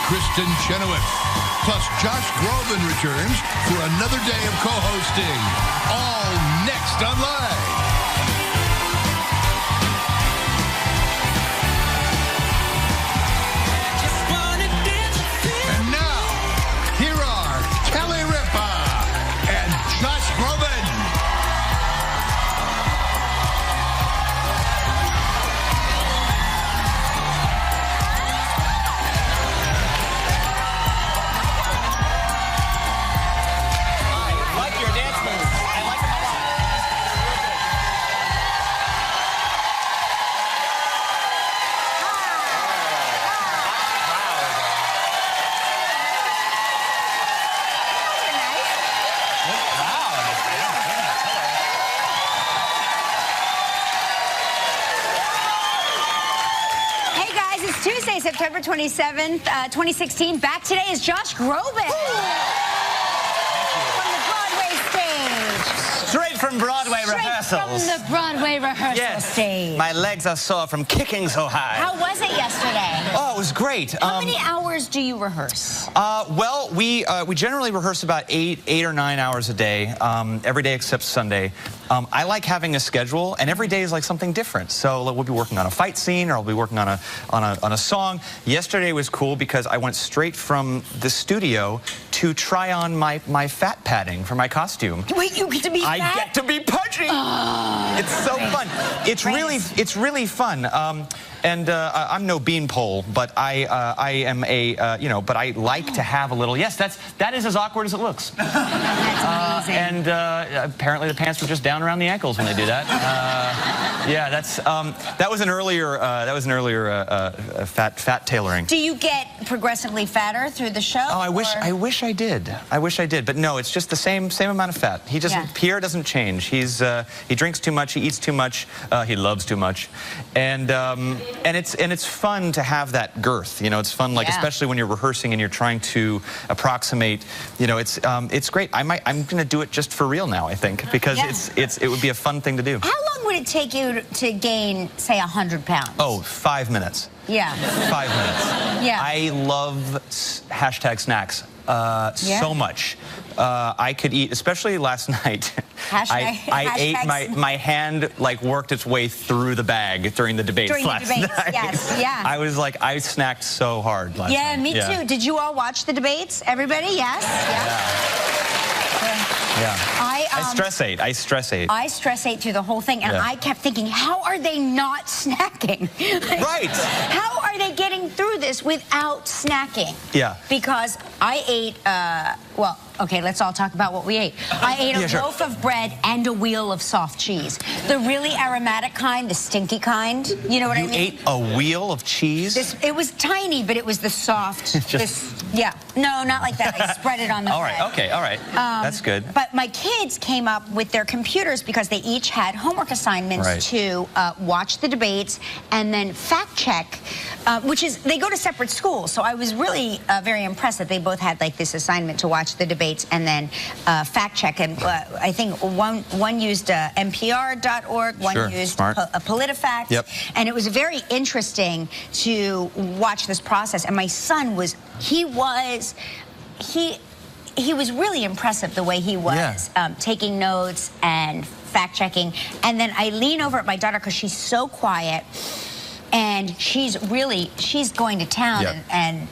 Kristin Chenoweth. Plus, Josh Groban returns for another day of co-hosting. All next on Live. Tuesday, September 27th, 2016. Back today is Josh Groban from the Broadway stage. Straight from Broadway rehearsals. From the Broadway rehearsal stage. My legs are sore from kicking so high. How was it yesterday? Oh, it was great. How many hours do you rehearse? Well, we generally rehearse about eight or 9 hours a day, every day except Sunday. I like having a schedule, and every day is like something different. So we'll be working on a fight scene, or I'll be working on a song. Yesterday was cool because I went straight from the studio to try on my fat padding for my costume. Wait, you get to be fat? I get to be pudgy. It's so fun. It's really fun. And I'm no beanpole, but I am a but I like to have a little. Yes, that is as awkward as it looks. That's amazing. And apparently the pants were just down around the ankles when they do that. Yeah, that was an earlier fat tailoring. Do you get progressively fatter through the show? Oh, I wish I did. I wish I did, but no, it's just the same amount of fat. He doesn't. Yeah. Pierre doesn't change. He drinks too much. He eats too much. He loves too much, and it's fun to have that girth. You know, it's fun, like especially when you're rehearsing and you're trying to approximate. You know, it's great. I'm going to do it just for real now, I think, because it would be a fun thing to do. How long would it take you to gain, say, 100 pounds? Oh, 5 minutes. Yeah. 5 minutes. Yeah. I love #snacks so much. I could eat, especially last night. I ate my hand worked its way through the bag during the debates last night. Yes, yeah. I was like, I snacked so hard last night. Yeah, me too. Did you all watch the debates? Everybody? Yes? Yeah. I stress ate. I stress ate through the whole thing, and I kept thinking, how are they not snacking? Right. How are they getting through this without snacking? Yeah. Because I ate, well, okay, let's all talk about what we ate. I ate a loaf of bread and a wheel of soft cheese. The really aromatic kind, the stinky kind. You know what I mean? You ate a wheel of cheese? It was tiny, but it was the soft. Yeah. No, not like that. I spread it on the bread. Okay, all right. That's good. But my kids came up with their computers because they each had homework assignments to watch the debates and then fact check, which is, they go to separate schools. So I was really very impressed that they both had like this assignment to watch the debates and then fact check. And I think one used NPR.org, one used PolitiFact. Yep. And it was very interesting to watch this process. And my son was, he was really impressive the way he was taking notes and fact-checking. And then I lean over at my daughter because she's so quiet, and she's going to town, and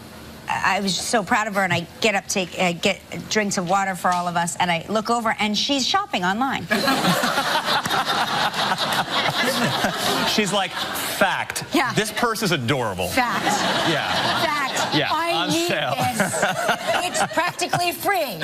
I was just so proud of her, and I get up to get drinks of water for all of us, and I look over, and she's shopping online. She's like, fact. Yeah. This purse is adorable. Fact. Yeah. Fact. Yeah. I need this. It's practically free.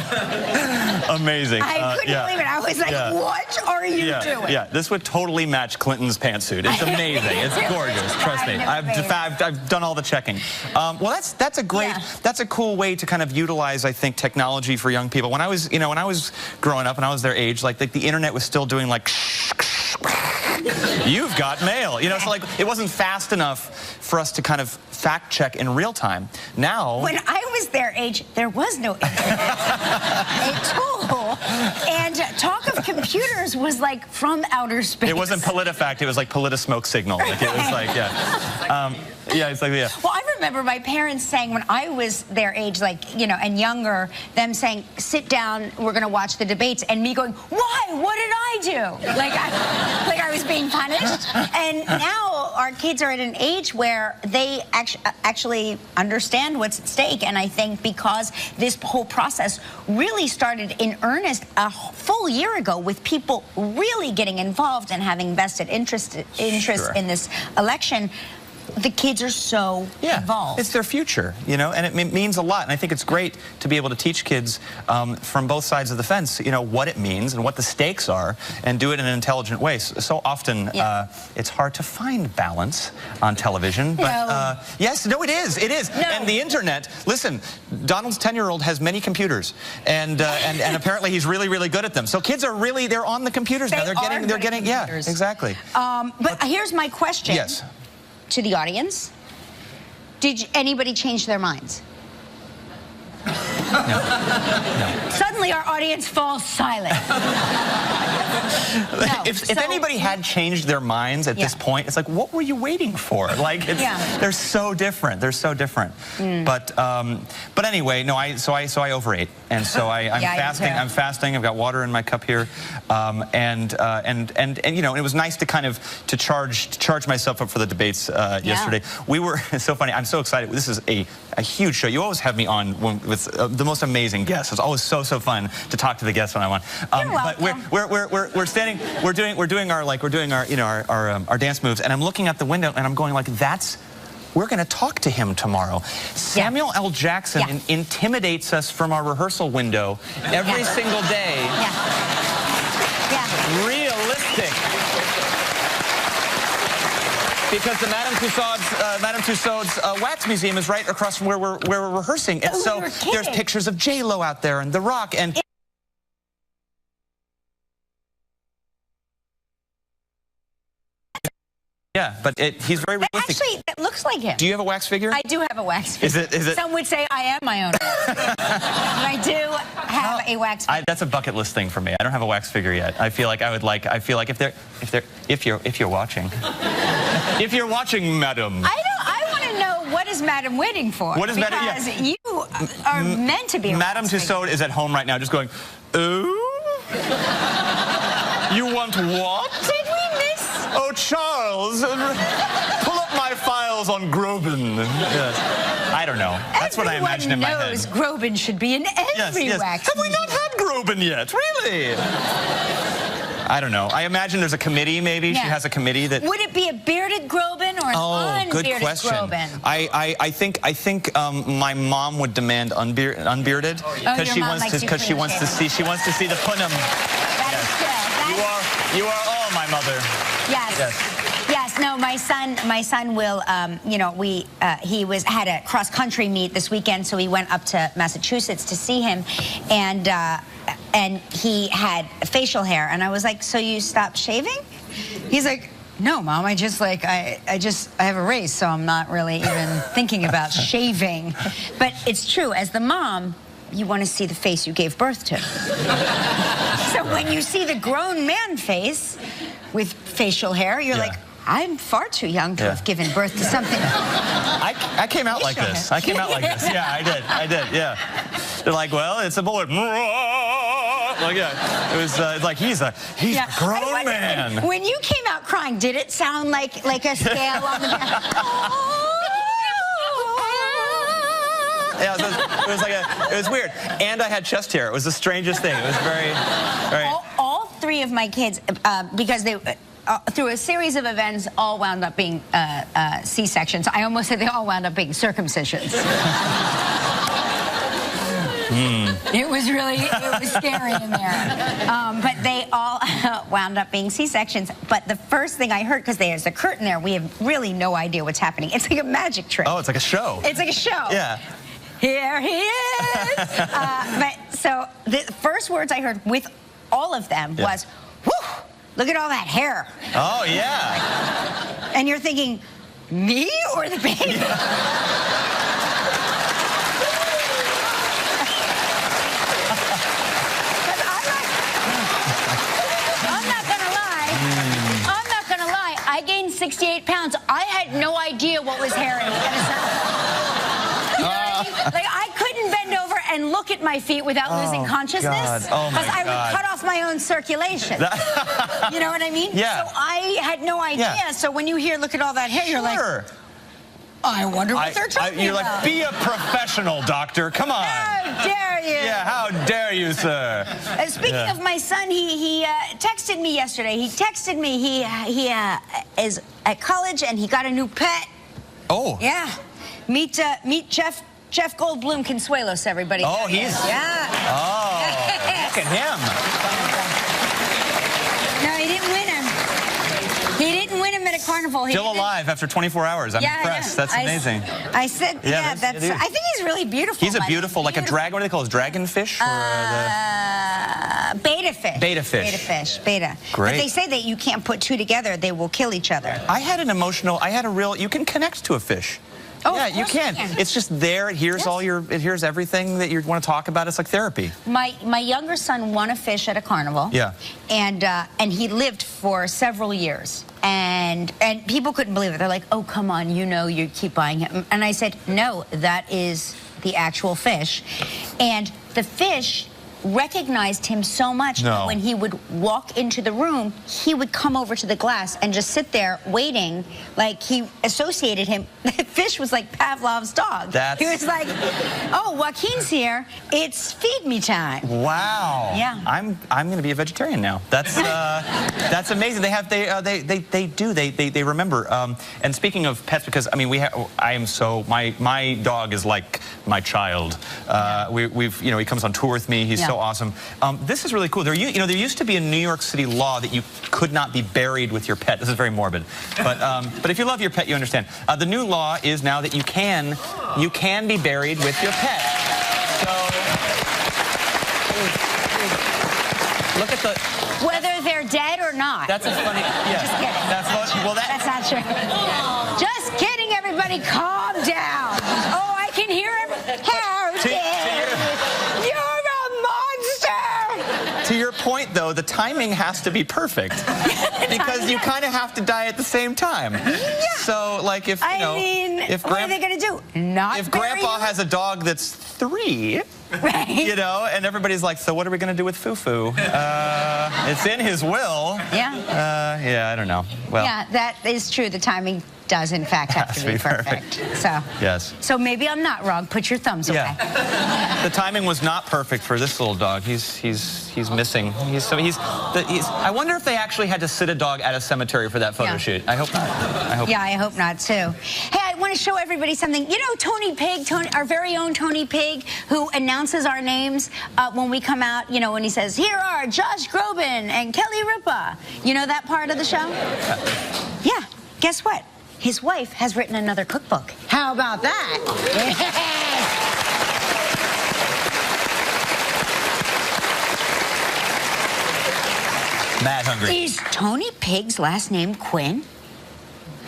Amazing. I couldn't believe it. I was like, what are you doing? Yeah, this would totally match Clinton's pantsuit. It's amazing. It's gorgeous. Trust me. I've done all the checking. Well, that's a great, that's a cool way to kind of utilize, I think, technology for young people. When I was, when I was growing up and I was their age, like the internet was still doing like, you've got mail. So like it wasn't fast enough for us to kind of fact check in real time. Now, when I was their age, there was no internet. A tool and talk of computers was like from outer space. It wasn't PolitiFact. It was like PolitiSmoke Signal. Like, it was like, yeah. Yeah, it's like, yeah. Well, I remember my parents saying when I was their age, like, you know, and younger, them saying, sit down, we're going to watch the debates, and me going, why? What did I do? Like I was being punished. And now our kids are at an age where they actually understand what's at stake. And I think because this whole process really started in earnest a full year ago with people really getting involved and having vested interest Sure. in this election, the kids are so involved. It's their future, you know, and it means a lot. And I think it's great to be able to teach kids from both sides of the fence, you know, what it means and what the stakes are, and do it in an intelligent way. So often, it's hard to find balance on television. But yes, no, it is. It is. No. And the internet. Listen, Donald's 10-year-old has many computers, and apparently he's really, really good at them. So kids are they're on the computers now. They're getting, yeah, exactly. But here's my question. Yes. To the audience, did anybody change their minds? No. Suddenly our audience falls silent. No. If anybody had changed their minds at this point, it's like, what were you waiting for? Like, they're so different. They're so different. But anyway, no. So I overate, and so I'm fasting. I'm fasting. I've got water in my cup here, and you know, it was nice to kind of charge myself up for the debates yesterday. We were it's so funny. I'm so excited. This is a huge show. You always have me on with the most amazing guests. It's always so fun to talk to the guests when I'm on. But we're standing. We're doing our you know our dance moves, and I'm looking out the window and I'm going like, we're going to talk to him tomorrow. Samuel L. Jackson intimidates us from our rehearsal window every single day. Realistic. Because the Madame Tussauds Wax Museum is right across from where we're rehearsing, and so there's pictures of J-Lo out there and The Rock and. Yeah, but he's very realistic. Actually, it looks like him. Do you have a wax figure? I do have a wax figure. Is it? Some would say I am my own. I do have a wax figure. That's a bucket list thing for me. I don't have a wax figure yet. I feel like I would like. I feel like if you're watching, if you're watching, madam. I want to know, what is Madam waiting for? What is Madam? Because you are meant to be. Madame Tussauds is at home right now, just going, ooh. You want what? Did we miss? Oh, Charles, pull up my files on Groban. Yes. I don't know. That's what I imagine in my head. Everyone knows Groban should be in every wax. Have we not had Groban yet? Really? I don't know. I imagine there's a committee, maybe. She has a committee that... Would it be a bearded Groban or an unbearded good question. Groban? I think my mom would demand unbearded because she wants to see the punum. You are all my mother. Yes. No, my son will. You know, he had a cross country meet this weekend, so he went up to Massachusetts to see him, and he had facial hair, and I was like, so you stopped shaving? He's like, no, Mom, I have a race, so I'm not really even thinking about shaving. But it's true, as the mom, you want to see the face you gave birth to. So when you see the grown man face with facial hair, you're like, I'm far too young to have given birth to something. I came out like this. I came out like this. Yeah, I did. Yeah. They're like, well, it's a boy. Like, yeah, it was like he's a grown man. When you came out crying, did it sound like a scale on the back? Yeah, it was weird, and I had chest hair. It was the strangest thing. It was very. All three of my kids, because they. Through a series of events, all wound up being C-sections. I almost said they all wound up being circumcisions. It was scary in there. But they all wound up being C-sections. But the first thing I heard, because there's a curtain there, we have really no idea what's happening. It's like a magic trick. Oh, it's like a show. It's like a show. Yeah. Here he is. But so the first words I heard with all of them was, whew, look at all that hair. Oh, yeah. And you're thinking, me or the baby? 68 pounds. I had no idea what was hairy. You know what I mean? Like, I couldn't bend over and look at my feet without losing consciousness. Because I would cut off my own circulation. You know what I mean? Yeah. So I had no idea. Yeah. So when you hear, look at all that hair, you're like, I wonder what they're talking you're about. Like, be a professional, doctor. Come on. How dare you? Yeah, how dare you, sir? Speaking of my son, he texted me yesterday. He texted me he is at college and he got a new pet. Oh. Yeah. Meet Jeff Goldblum Consuelos, everybody. Oh, he's... Yeah. Oh, look at him. No, he didn't win him. He didn't win him at a carnival. Still alive after 24 hours. I'm impressed. That's amazing. I said, that's... I think he's really beautiful. He's a beautiful, like a dragon, what do they call it? Dragonfish? Beta fish. Beta fish. Beta fish. Beta. Great. But they say that you can't put two together. They will kill each other. I had a real, you can connect to a fish. Oh, yeah, you can. It's just there. It hears it hears everything that you want to talk about. It's like therapy. My younger son won a fish at a carnival. Yeah. And he lived for several years. And people couldn't believe it. They're like, oh, come on, you keep buying him. And I said, no, that is the actual fish. And the fish recognized him so much that when he would walk into the room, he would come over to the glass and just sit there waiting, like he associated him. The fish was like Pavlov's dog. He was like, oh, Joaquin's here. It's feed me time. Wow. Yeah. I'm going to be a vegetarian now. That's that's amazing. They remember. And speaking of pets, because I mean my dog is like my child. He comes on tour with me. He's so awesome. This is really cool. There used to be a New York City law that you could not be buried with your pet. This is very morbid, but if you love your pet, you understand. The new law is now that you can be buried with your pet. So look at the whether they're dead or not. That's a funny. Yeah. Just kidding. That's not true. Just kidding, everybody. Calm down. Oh, I can hear him. How dare you? To your point, though, the timing has to be perfect because you kind of have to die at the same time. Yeah. So, like, if what are they going to do? If Grandpa has a dog that's 3, right. And everybody's like, so what are we going to do with Foo-Foo? It's in his will. Yeah. Yeah, I don't know. Well. Yeah, that is true. The timing does, in fact, have to be perfect. So. Yes. So maybe I'm not wrong. Put your thumbs away. The timing was not perfect for this little dog. He's missing. I wonder if they actually had to sit a dog at a cemetery for that photo shoot. I hope not. I hope not too. Hey, I want to show everybody something. You know Tony Pig, our very own Tony Pig, who announces our names when we come out. When he says, "Here are Josh Groban and Kelly Ripa." You know that part of the show? Yeah. Guess what? His wife has written another cookbook. How about that? Mad hungry. Is Tony Pig's last name Quinn?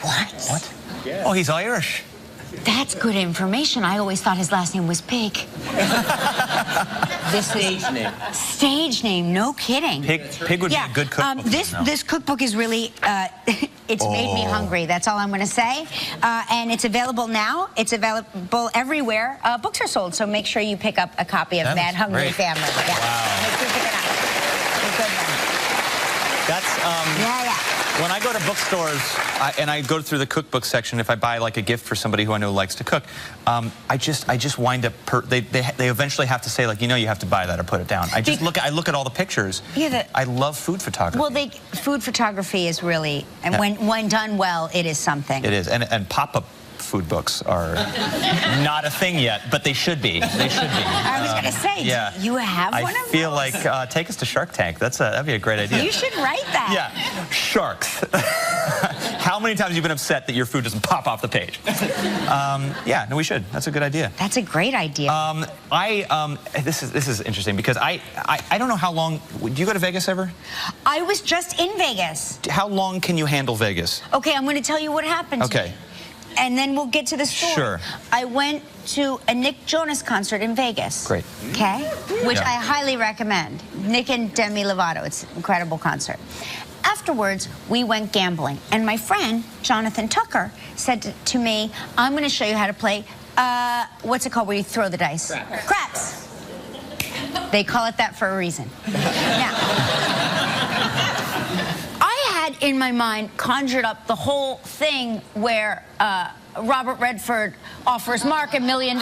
What? Yeah. Oh, he's Irish. That's good information. I always thought his last name was Pig. This stage name. Stage name, no kidding. Pig would be a good cookbook. This cookbook is really, it's made me hungry. That's all I'm going to say. And it's available now. It's available everywhere books are sold. So make sure you pick up a copy of Mad Hungry Family. Yeah. Wow. Make sure you pick it up. It's a good one. That's, when I go to bookstores and I go through the cookbook section, if I buy like a gift for somebody who I know likes to cook, I just wind up, they eventually have to say, like, you have to buy that or put it down. I look at all the pictures. Yeah, I love food photography. Well, food photography is really, and when done well, it is something. It is, and pop-up food books are not a thing yet, but they should be. They should be. I was going to say, do you have one of those? I feel like, take us to Shark Tank. That'd be a great idea. You should write that. Yeah. Sharks. How many times have you been upset that your food doesn't pop off the page? Yeah, no, we should. That's a good idea. That's a great idea. This is interesting because I don't know how long. Do you go to Vegas ever? I was just in Vegas. How long can you handle Vegas? Okay, I'm going to tell you what happened to me. And then we'll get to the story. Sure. I went to a Nick Jonas concert in Vegas. Great. Okay? Which I highly recommend. Nick and Demi Lovato. It's an incredible concert. afterwards, we went gambling. And my friend, Jonathan Tucker, said to me, I'm going to show you how to play, what's it called where you throw the dice? Craps. Craps. They call it that for a reason. Now, I had in my mind conjured up the whole thing where Robert Redford offers Mark $1 million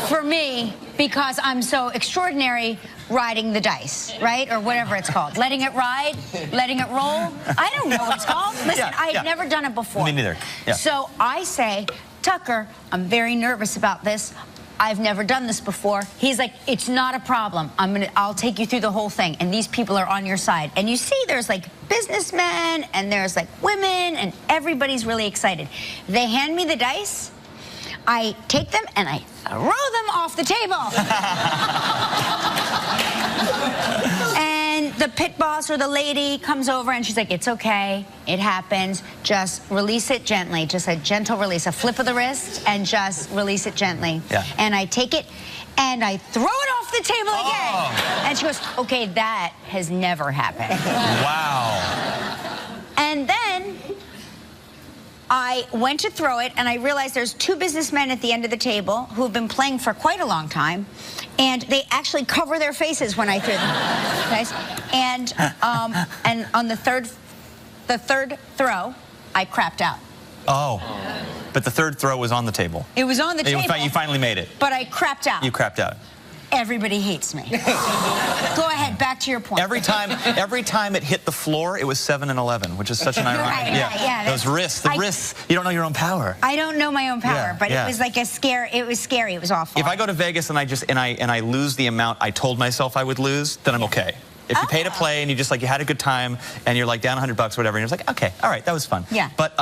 for me because I'm so extraordinary riding the dice, right? Or whatever it's called. Letting it ride? Letting it roll? I don't know what it's called. Listen, I've never done it before. Me neither. Yeah. So I say, Tucker, I'm very nervous about this. I've never done this before. He's like, it's not a problem. I'll take you through the whole thing. And these people are on your side. And you see there's like businessmen and there's like women and everybody's really excited. They hand me the dice. I take them and I throw them off the table. And the pit boss or the lady comes over and she's like, it's okay, it happens, just release it gently, just a gentle release, a flip of the wrist and just release it gently. Yeah. And I take it and I throw it off the table again. And she goes, okay, that has never happened. Wow. And then I went to throw it, and I realized there's two businessmen at the end of the table who have been playing for quite a long time, and they actually cover their faces when I throw them. Guys. And on the third throw, I crapped out. Oh, but the third throw was on the table. It was on the table. You finally made it. But I crapped out. You crapped out. Everybody hates me. Go ahead, back to your point. Every time it hit the floor, it was 7 and 11, which is such an ironic. Yeah. Those wrists, the wrists. You don't know your own power. I don't know my own power, but it was like a scare. It was scary. It was awful. If I go to Vegas and I lose the amount I told myself I would lose, then I'm okay. If you pay to play and you had a good time and you're like down $100 or whatever, and you're just like, okay, all right, that was fun. Yeah. But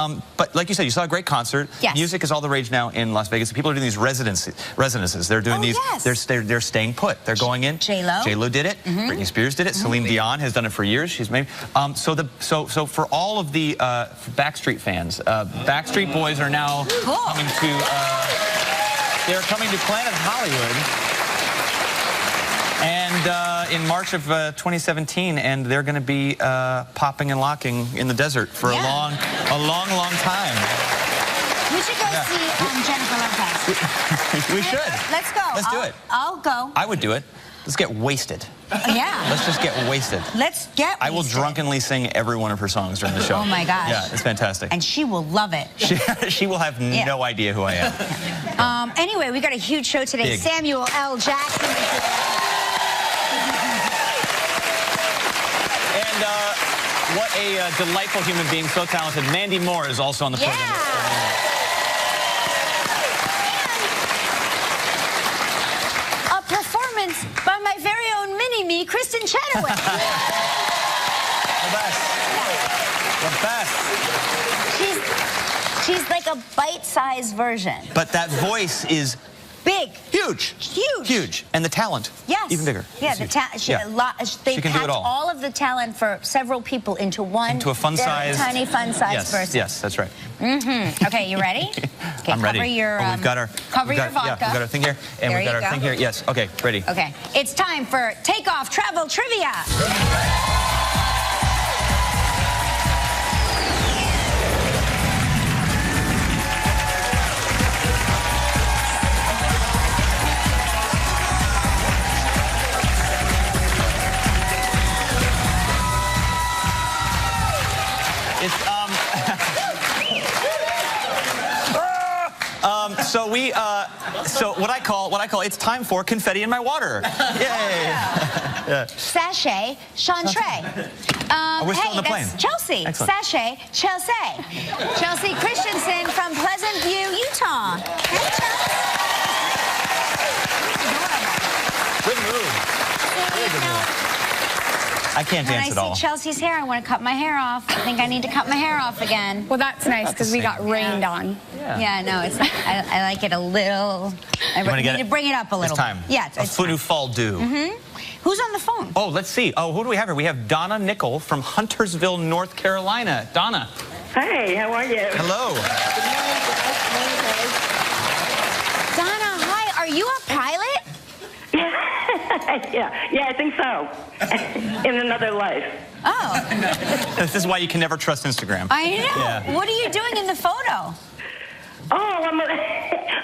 like you said, you saw a great concert. Yes. Music is all the rage now in Las Vegas. People are doing these residences. They're doing these. Yes. They're staying put. They're going in. J-Lo did it. Britney Spears did it. Celine Dion has done it for years. She's made. So for all of the Backstreet fans, Backstreet Boys are now coming to. They're coming to Planet Hollywood. And in March of 2017, and they're going to be popping and locking in the desert for a long time. We should go see Jennifer Lopez. We should. Let's go. Let's do it. I'll go. I would do it. Let's get wasted. Yeah. Let's just get wasted. Let's get wasted. I will drunkenly sing every one of her songs during the show. Oh my gosh. Yeah, it's fantastic. And she will love it. She will have no idea who I am. Anyway, we got a huge show today. Big. Samuel L. Jackson is here. And what a delightful human being, so talented. Mandy Moore is also on the program. A performance by my very own mini-me, Kristin Chenoweth. The best. The best. She's like a bite-sized version. But that voice is big. Huge. Huge. Huge. And the talent. Yes. Even bigger. Yeah, they she can do it all of the talent for several people into one. Into a fun-sized. Tiny fun-sized person. Yes, that's right. Okay, you ready? Okay, I'm ready. Cover your, we've got our vodka. Yeah, we've got our thing here. And we've got our thing here. Yes. Okay, ready. Okay. It's time for Takeoff Travel Trivia. So what I call it's time for confetti in my water. Yay! Yeah. Sachet, Chantre. We're still on the plane. That's Chelsea. Excellent. Sachet, Chelsea. Chelsea Christensen from Pleasant View, Utah. Hey, Chelsea. Good move. Really good move. I can't dance at all. When I see Chelsea's hair, I want to cut my hair off. I think I need to cut my hair off again. Well, that's nice because we got rained on. Yeah, no, it's. I like it a little. I need to bring it up a little. It's time. Yeah, it's a fall due. Who's on the phone? Oh, let's see. Oh, who do we have here? We have Donna Nickel from Huntersville, North Carolina. Donna. Hey, how are you? Hello. Donna, hi. Are you a pilot? Yeah, I think so. In another life. Oh. This is why you can never trust Instagram. I know. Yeah. What are you doing in the photo? Oh,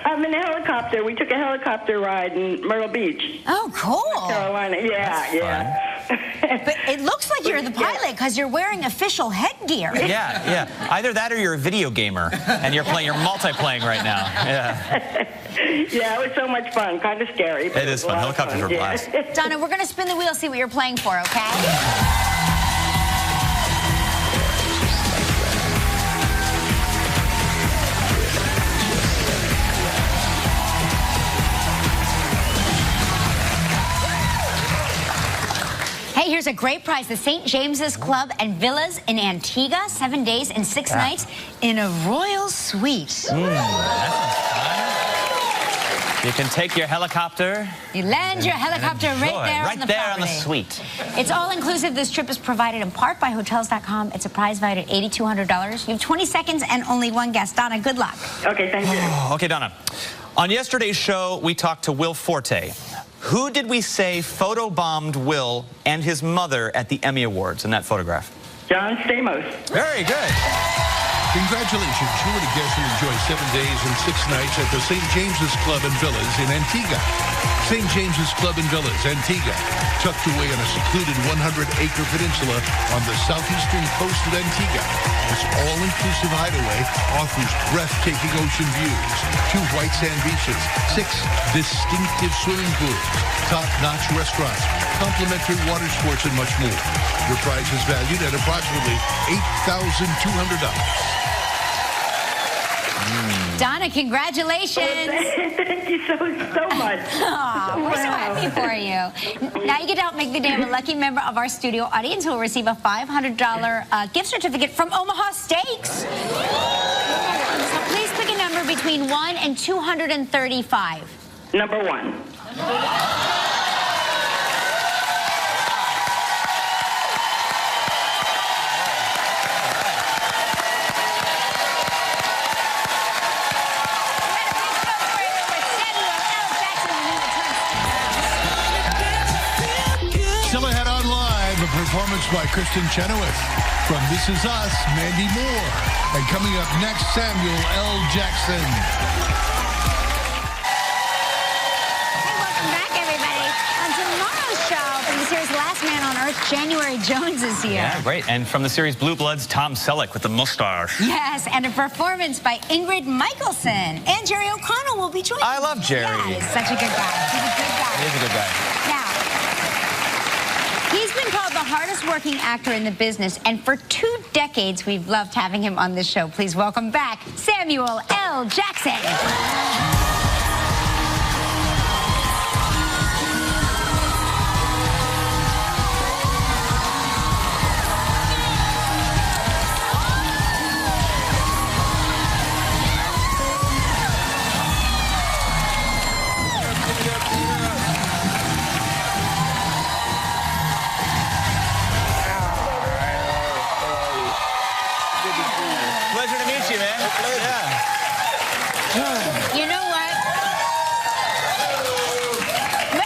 I'm in a helicopter. We took a helicopter ride in Myrtle Beach, Oh, cool. Carolina. Yeah. But it looks like you're the pilot because you're wearing official headgear. Yeah. Either that or you're a video gamer and you're multiplaying right now. Yeah. Yeah, it was so much fun. Kind of scary. But It is fun. Helicopters are a blast. Donna, we're going to spin the wheel, see what you're playing for, okay? Hey, here's a great prize. The St. James's Club and Villas in Antigua, 7 days and 6 nights in a royal suite. You can take your helicopter. You land your helicopter right there on the suite. It's all inclusive. This trip is provided in part by Hotels.com. It's a prize valued at $8,200. You have 20 seconds and only one guest. Donna, good luck. Okay, thank you. Okay, Donna. On yesterday's show, we talked to Will Forte. Who did we say photobombed Will and his mother at the Emmy Awards in that photograph? John Stamos. Very good. Congratulations. You were the guest who enjoyed 7 days and 6 nights at the St. James's Club and Villas in Antigua. St. James's Club and Villas, Antigua, tucked away on a secluded 100-acre peninsula on the southeastern coast of Antigua. This all-inclusive hideaway offers breathtaking ocean views, 2 white sand beaches, 6 distinctive swimming pools, top-notch restaurants, complimentary water sports, and much more. Your prize is valued at approximately $8,200. Donna, congratulations. Thank you so much. Aw, we're so happy for you. Now you get to help make the day of a lucky member of our studio audience who will receive a $500 gift certificate from Omaha Steaks. So please pick a number between 1 and 235. Number 1. Performance by Kristin Chenoweth from This Is Us, Mandy Moore. And coming up next, Samuel L. Jackson. Hey, welcome back, everybody. On tomorrow's show, from the series Last Man on Earth, January Jones is here. Yeah, great. And from the series Blue Bloods, Tom Selleck with the mustache. Yes, and a performance by Ingrid Michaelson. And Jerry O'Connell will be joining us. I love Jerry. Yeah, he's such a good guy. He's a good guy. He is a good guy. Now, he's been called the hardest working actor in the business, and for 2 decades, we've loved having him on this show. Please welcome back Samuel L. Jackson. Pleasure to meet you, man. Yeah. You know what?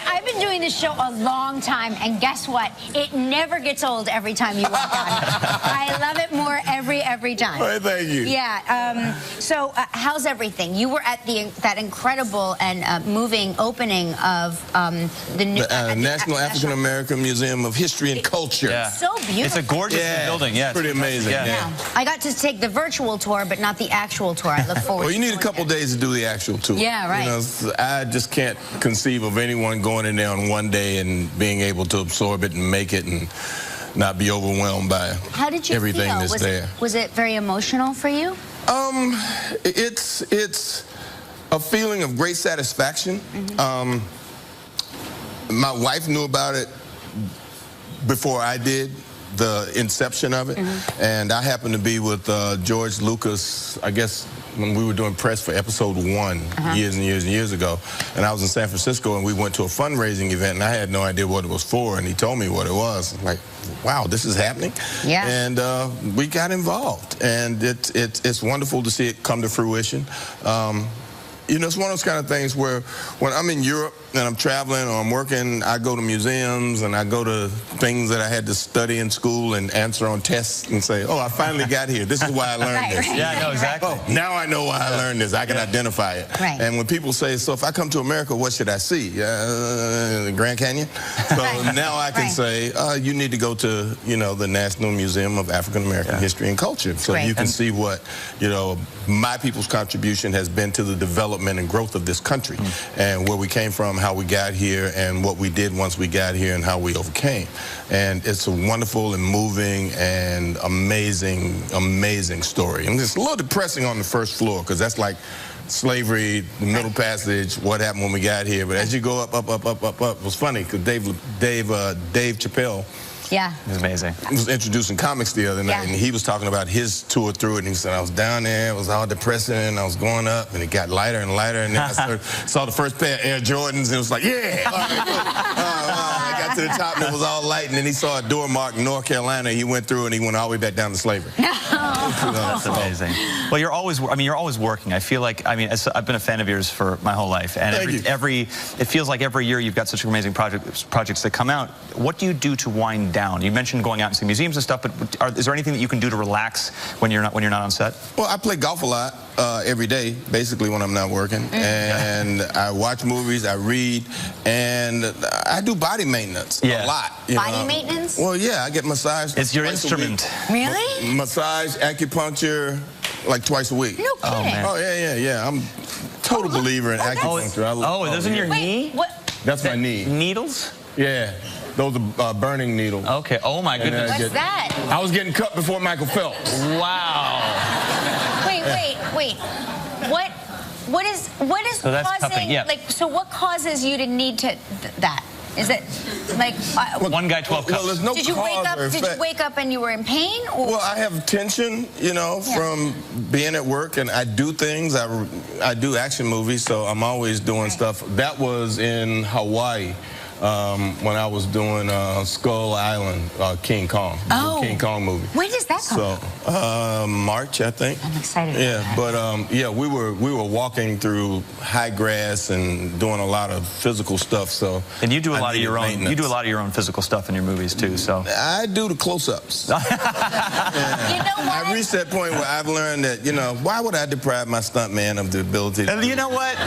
I've been doing this show a long time, and guess what? It never gets old every time you walk on. I love it more every time. Well, thank you. Yeah. So how's everything? You were at that incredible and moving opening of the new National African American Museum of History and Culture. Yeah. So beautiful. It's a gorgeous building. Yeah, pretty amazing. Yeah. I got to take the virtual tour, but not the actual tour. I look forward. Well, you to need a couple days to do the actual tour. Yeah, right. You know, I just can't conceive of anyone going in there on one day and being able to absorb it and make it and not be overwhelmed by How did you everything feel? that's there. Was it very emotional for you? It's a feeling of great satisfaction. Mm-hmm. My wife knew about it before I did, the inception of it, and I happened to be with George Lucas, I guess, when we were doing press for episode 1 years and years and years ago, and I was in San Francisco, and we went to a fundraising event, and I had no idea what it was for, and he told me what it was. I'm like, wow, this is happening? Yeah. And we got involved, and it's wonderful to see it come to fruition. You know, it's one of those kind of things where when I'm in Europe and I'm traveling or I'm working, I go to museums and I go to things that I had to study in school and answer on tests and say, oh, I finally got here. This is why I learned this. Yeah, no, exactly. Oh, now I know why I learned this. I can identify it. Right. And when people say, so if I come to America, what should I see? The Grand Canyon? So now I can say, you need to go to, you know, the National Museum of African American History and Culture. So you can see what, you know, my people's contribution has been to the development and growth of this country, and where we came from, how we got here, and what we did once we got here, and how we overcame. And it's a wonderful and moving and amazing, amazing story. And it's a little depressing on the first floor, because that's like slavery, the Middle Passage, what happened when we got here. But as you go up, it was funny, because Dave Chappelle, yeah, it was amazing. He was introducing comics the other night, and he was talking about his tour through it, and he said, I was down there, it was all depressing, and I was going up, and it got lighter and lighter, and then I saw the first pair of Air Jordans, and it was like, yeah! All right, I got to the top, and it was all light, and then he saw a door marked North Carolina, he went through, and he went all the way back down to slavery. That's amazing. Well, you're always working. I feel like, I've been a fan of yours for my whole life, and it feels like every year you've got such amazing projects that come out. What do you do to wind down? You mentioned going out and seeing museums and stuff, but is there anything that you can do to relax when you're not on set? Well, I play golf a lot every day, basically, when I'm not working, and I watch movies, I read, and I do body maintenance a lot. Body maintenance? Well, yeah, I get massage. It's your instrument. Really? Massage, acupuncture, like twice a week. No kidding. Oh, yeah. I'm a total believer in acupuncture. Those in your knee? What? That's my knee. Needles? Yeah. Those are burning needles. Okay. Oh, my goodness. What's that? I was getting cut before Michael Phelps. Wow. Wait. What is So that's causing, cupping, yeah. like, so what causes you to need to that? Is it like one guy 12 cups? Well, there's no Did you wake up and you were in pain? Or? Well, I have tension, you know, from being at work, and I do things. I do action movies, so I'm always doing stuff. That was in Hawaii. When I was doing Skull Island, King Kong, King Kong movie. When does that come out? So March, I think. I'm excited. Yeah, but yeah, we were walking through high grass and doing a lot of physical stuff. So and you do a lot of your own. You do a lot of your own physical stuff in your movies too. So I do the close-ups. You know what? I reached that point where I've learned that, you know, why would I deprive my stuntman of the ability to? You know what?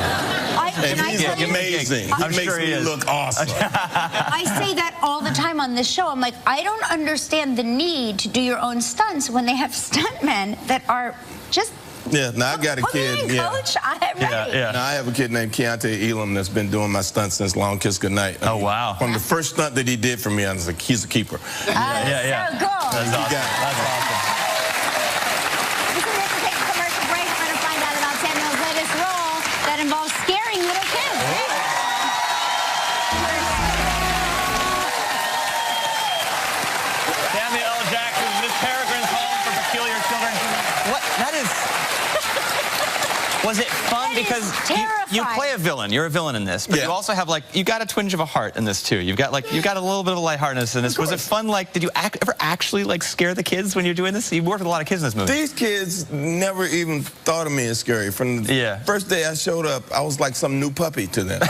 He's amazing. He makes me look awesome. I say that all the time on this show. I'm like, I don't understand the need to do your own stunts when they have stuntmen that are just... Yeah, now I got a kid. Coach, I'm ready. Now I have a kid named Keontae Elam that's been doing my stunts since Long Kiss Goodnight. Oh, wow. From the first stunt that he did for me, I was like, he's a keeper. So cool. That's awesome. That's awesome. Listen, we have to take a commercial break. We're going to find out about Samuel's latest role that involves scaring little kids. Was it fun? Because you play a villain. You're a villain in this, but you also have you got a twinge of a heart in this too. You've got a little bit of a lightheartedness in this. Was it fun? Did you ever actually scare the kids when you're doing this? You worked with a lot of kids in this movie. These kids never even thought of me as scary. From the first day I showed up, I was like some new puppy to them.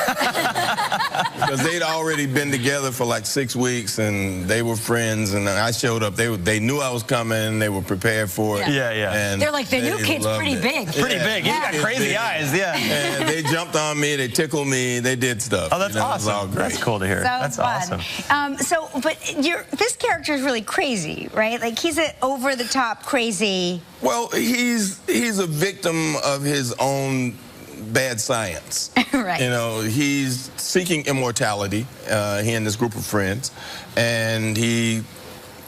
Because they'd already been together for like 6 weeks, and they were friends, and I showed up. They knew I was coming. They were prepared for it. And they're like, the new kid's pretty big. Pretty big. He's got crazy eyes. And they jumped on me. They tickled me. They did stuff. Oh, that's awesome. It was all great. That's cool to hear. That's awesome. But this character is really crazy, right? Like, he's an over-the-top crazy. Well, he's a victim of his own bad science. Right. You know, he's seeking immortality, he and this group of friends, and he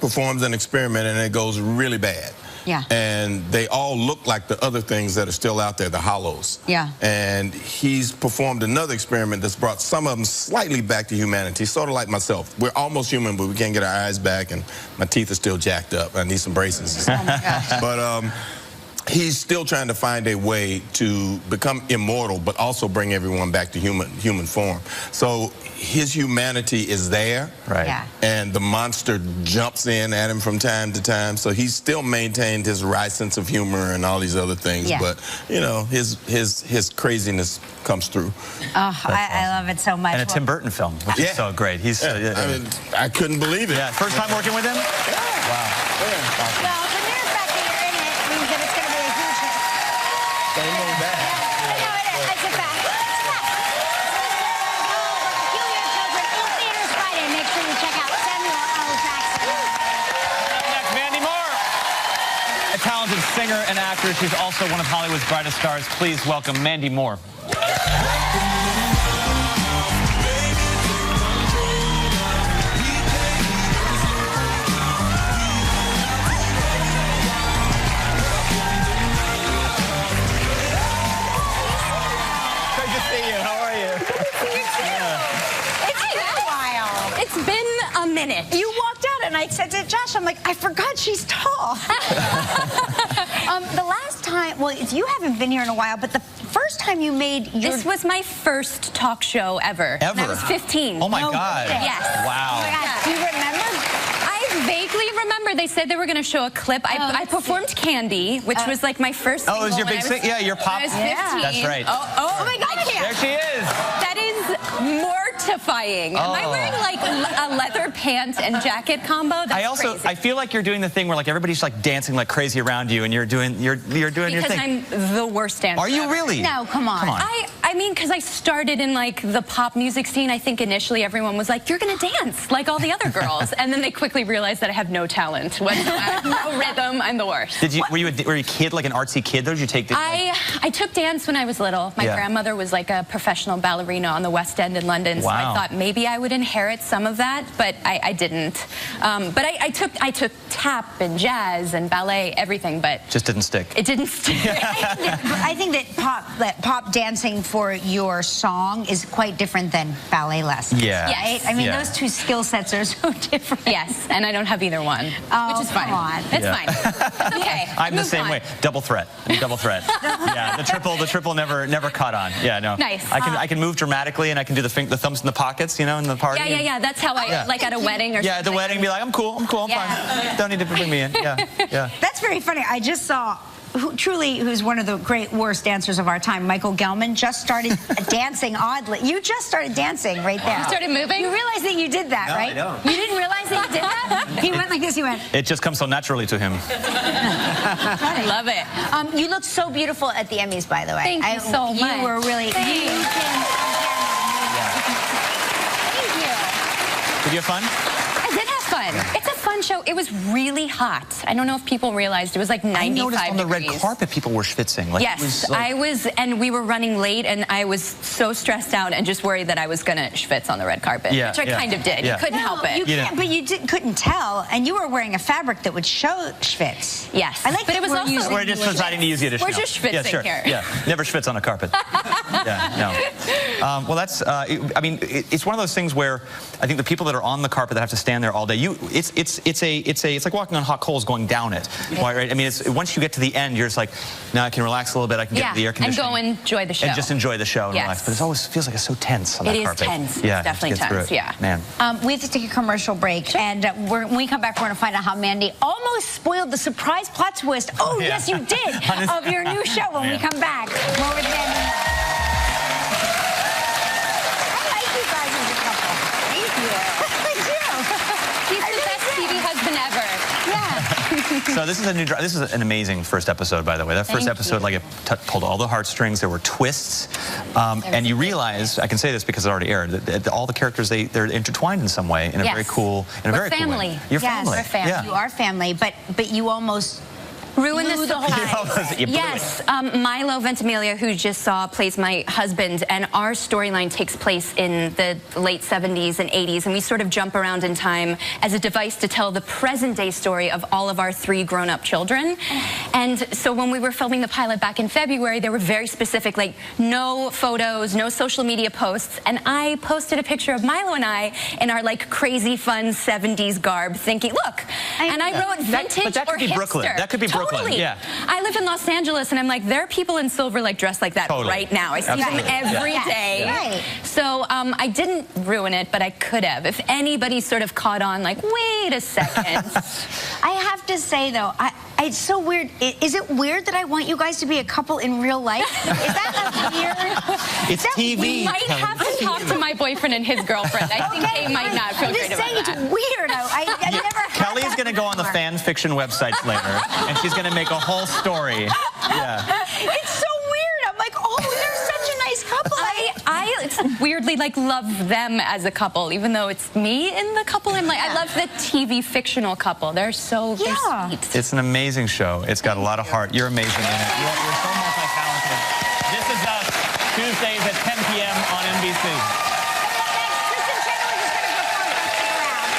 performs an experiment, and it goes really bad. Yeah. And they all look like the other things that are still out there, the hollows. Yeah. And he's performed another experiment that's brought some of them slightly back to humanity, sort of like myself. We're almost human, but we can't get our eyes back, and my teeth are still jacked up. I need some braces. Oh, my gosh. But he's still trying to find a way to become immortal, but also bring everyone back to human form. So his humanity is there, right? Yeah. And the monster jumps in at him from time to time. So he's still maintained his wry sense of humor and all these other things. Yeah. But you know, his craziness comes through. Oh, I love it so much. And a Tim Burton film, which is so great. He's I mean, I couldn't believe it. Yeah, first time working with him. Yeah. Wow. Yeah. Awesome. Well, the mere fact that you're in it means that it's going to be a huge hit. Don't know that. I know it is. It's a fact. It's a fact. Peculiar Children in theaters Friday. Make sure you check out Samuel L. Jackson. Next, Mandy Moore. A talented singer and actor. She's also one of Hollywood's brightest stars. Please welcome Mandy Moore. It's been a minute. You walked out and I said to Josh, I'm like, I forgot she's tall. The last time, well, you haven't been here in a while, but the first time you made your... This was my first talk show ever. Ever? I was 15. Oh my God. Yes. Wow. Oh my God. Do you remember? I vaguely remember they said they were going to show a clip. I performed Candy, which was like my first single. Oh, it was your big thing? Yeah, your pop. I was 15. Yeah. That's right. Oh my God. There she is. That is mortifying. Am I wearing like a leather pant and jacket combo? That's crazy. I feel like you're doing the thing where like everybody's like dancing like crazy around you, and you're doing your thing. Because I'm the worst dancer. Are you really? No, come on. I mean, because I started in like the pop music scene. I think initially everyone was like, "You're gonna dance like all the other girls," and then they quickly realized that I have no talent whatsoever, no rhythm. I'm the worst. Were you a kid, like an artsy kid? Though, did you take the? I took dance when I was little. My grandmother was like a professional ballerina on the West End in London, so I thought maybe I would inherit some of that, but I didn't. But I took tap and jazz and ballet, everything, but just didn't stick. It didn't stick. I think that pop dancing for your song is quite different than ballet lessons. Yeah. Right? I mean, those two skill sets are so different. Yes, and I don't have either one, which is fine. Come on. It's fine. It's okay. I'm the same way. Double threat. Double threat. Yeah. The triple never caught on. Yeah. No. Nice. I can move dramatically, and I can do the thumbs in the pockets, you know, in the party. Yeah. That's how I like at a wedding or something. Yeah, at the wedding, be like, I'm cool, I'm fine. Don't need to bring me in. Yeah. That's very funny. I just saw who's one of the great worst dancers of our time, Michael Gelman, just started dancing oddly. You just started dancing right there. You started moving? You realize that you did that, right? I don't. You didn't realize that you did that? He went like this, he went. It just comes so naturally to him. I love it. You looked so beautiful at the Emmys, by the way. Thank you so much. You were really... Thank you. Did you have fun? I did have fun. It's a fun show. It was really hot. I don't know if people realized. It was like 95 I noticed on the degrees. red carpet people were schwitzing. Like, yes, I was, and we were running late, and I was so stressed out and just worried that I was going to schwitz on the red carpet, which I kind of did. You couldn't help it. You can't, but you couldn't tell, and you were wearing a fabric that would show schwitz. Yes, I like but it was also... We're just deciding to use the additional. We're just schwitzing here. Yeah, never schwitz on a carpet. No. Well, that's, I mean, it's one of those things where I think the people that are on the carpet that have to stand there all day, it's like walking on hot coals going down it. Right? I mean, once you get to the end, you're just like, now I can relax a little bit, I can get the air conditioning. And go enjoy the show. And just enjoy the show and relax. But it always feels like it's so tense on that carpet. It is tense. It's definitely tense, Man. We have to take a commercial break, and when we come back, we're going to find out how Mandy almost spoiled the surprise plot twist. Oh, yes, you did, of your new show when we come back. More with Mandy. So this is an amazing first episode, by the way. That first episode, like, it pulled all the heartstrings. There were twists, and you realize, I can say this because it already aired, that all the characters, they're intertwined in some way in a very cool, We're family. You're family. We're family. Yeah. You are family, but you almost ruin the surprise. Yes, Milo Ventimiglia, who you just saw, plays my husband, and our storyline takes place in the late 70s and 80s, and we sort of jump around in time as a device to tell the present-day story of all of our 3 grown-up children. And so when we were filming the pilot back in February, they were very specific, like no photos, no social media posts, and I posted a picture of Milo and I in our like crazy fun 70s garb, thinking, look, and I wrote vintage but that could be hipster. Brooklyn. That could be Brooklyn. Brooklyn. Yeah. I live in Los Angeles, and I'm like, there are people in Silver Lake dressed like that right now. I see them every day. Right. So I didn't ruin it, but I could have. If anybody sort of caught on, like, wait a second. I have to say, though, it's so weird. Is it weird that I want you guys to be a couple in real life? Is that a weird? It's TV. We might have to talk to my boyfriend and his girlfriend. I think they might not feel great about that. I'm just saying it's weird. I never had Kelly's going to go on the fan fiction websites later, and she's going to make a whole story. Yeah. It's so weird. I'm like, oh, they're such a nice couple. I weirdly love them as a couple, even though it's me in the couple. I'm like, I love the TV fictional couple. They're so they're sweet. It's an amazing show. It's got a lot of heart. You're amazing in it. You're so multi-talented. This is Us, Tuesdays at 10 p.m. on NBC. Kristin Chenoweth is going to perform. Stick around.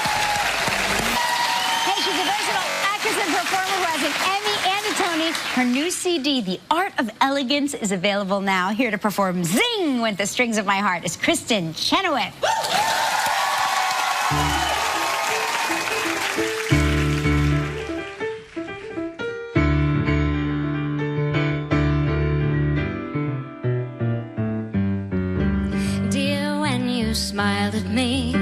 Hey, she's a versatile actress and performer who has an Emmy and a Tony. Her new CD, The Art of Elegance, is available now. Here to perform Zing with the Strings of My Heart is Kristin Chenoweth. Dear, when you smiled at me,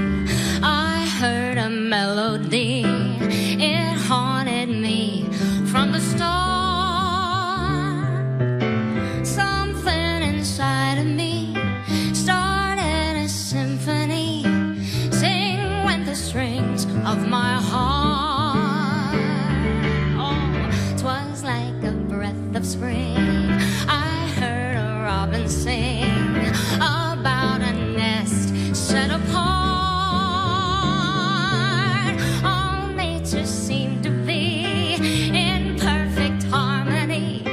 I heard a melody. It haunted me from the start. Something inside of me started a symphony. Sing with the strings of my heart. Oh, 'twas like a breath of spring. I heard a robin sing about a nest set apart. All nature seemed to be in perfect harmony.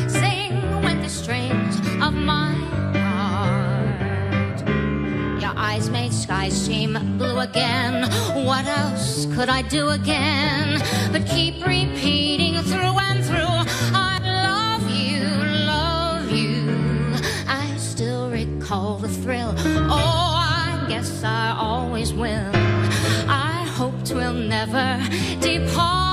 Sing with the strings of my heart. Your eyes made skies seem blue again. What else could I do again but keep repeating through and through? I love you, love you. I still recall the thrill. Oh, I guess I always will. I hope 'twill never depart.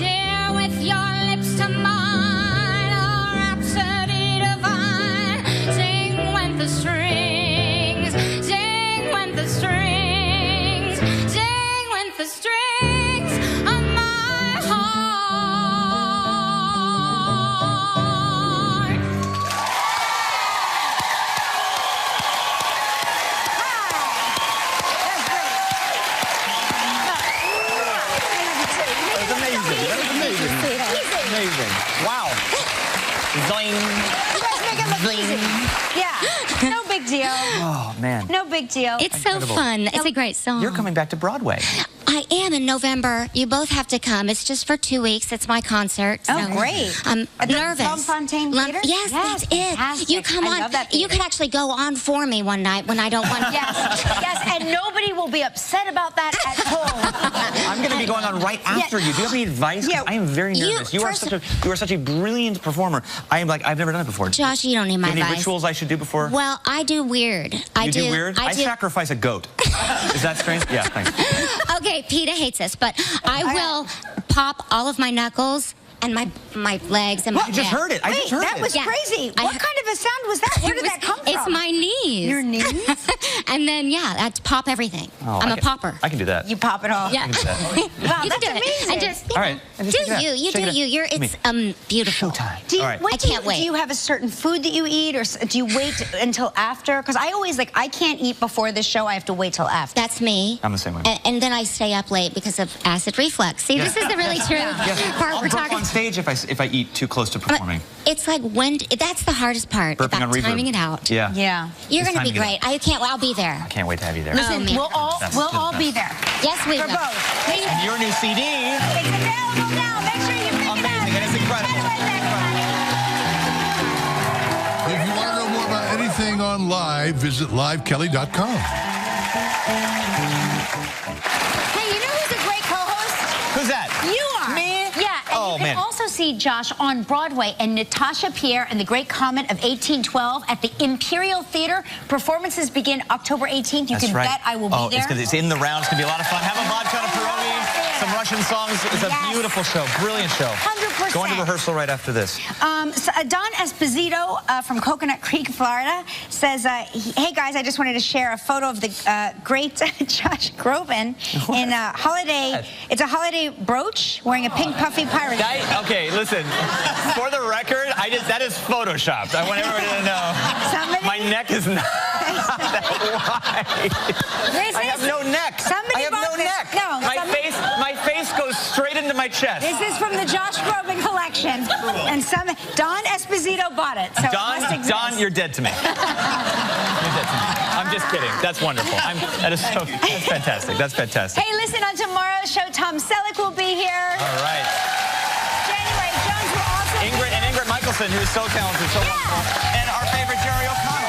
Dear, with your lips to mine, a rhapsody divine. Sing with the strings, sing with the strings, sing with the strings of my heart. Amazing. Wow. Zoing. You guys make it look easy. Yeah, no big deal. Oh, man. No big deal. It's so fun. It's a great song. You're coming back to Broadway. I am in November. You both have to come. It's just for 2 weeks. It's my concert. So Oh, great. I'm At the nervous. Fontaine Theater? Yes, that's it. fantastic. You come I on. love that You theater. could actually go on for me one night when I don't want to. Yes, yes, and nobody will be upset about that at home. I'm going to be going on right after you. Do you have any advice? 'Cause Yeah. I am very nervous. You are such a brilliant performer. I am like, I've never done it before. Josh, you don't need my Do you have any advice. rituals I should do before? Well, I do weird. You do weird? I sacrifice a goat. Is that strange? Yeah, thanks. Okay, PETA hates this, but I will pop all of my knuckles and my legs and my I just heard it. I just heard that it. was Yeah. crazy. I What heard- kind of a sound was that? Where did that come from? It's my knees. Your knees? And then, yeah, that's pop everything. Oh, I'm a popper. I can do that. You pop it off. Yeah. do that. Wow, You can that's do it. amazing. And just, All right. And just do check it out. you. You Check do it out. you. You're, Come it's beautiful. Showtime. Do you, All right. when I do can't wait. Do you have a certain food that you eat, or do you wait until after? Because I always, like, I can't eat before the show. I have to wait till after. That's me. I'm the same way. And then I stay up late because of acid reflux. See, this is the really true part I'll we're burp talking. on stage if I eat too close to performing. It's like that's the hardest part Burping about on reverb. timing it out. Yeah. Yeah. You're It's going to be timing it great. I'll be there. I can't wait to have you there. Listen, man. we'll all be there. Yes, we For will. both. Please. And your new CD. It's available now. Make sure you pick it up. Amazing, and it's incredible. If you want to know more about anything on Live, visit livekelly.com. Hey, you know who's a great co-host? Who's that? You are. Me? Yeah, and Oh, you can man. also see Josh on Broadway and Natasha Pierre and the Great Comet of 1812 at the Imperial Theater. Performances begin October 18th. You That's can right. bet I will be there. It's in the round. It's going to be a lot of fun. Have a vodka and a pierogi. Some Russian songs. It's a beautiful show. Brilliant show. 100%. Going to rehearsal right after this. So, Don Esposito from Coconut Creek, Florida, says, hey, guys, I just wanted to share a photo of the great Josh Groban in a holiday. It's a holiday brooch wearing a pink puffy pirate. Okay, listen. For the record, that is photoshopped. I want everybody to know. My neck is not that wide. I have no neck. I have no neck. No, my face goes straight into my chest. This is from the Josh Groban collection, and Don Esposito bought it. So Don, you're dead to me. You're dead to me. I'm just kidding. That's wonderful. That's fantastic. That's fantastic. Hey, listen, on tomorrow's show, Tom Selleck will be here. All right. January Jones will also be here. Ingrid Michaelson, who's so talented, so wonderful. And our favorite Jerry O'Connell.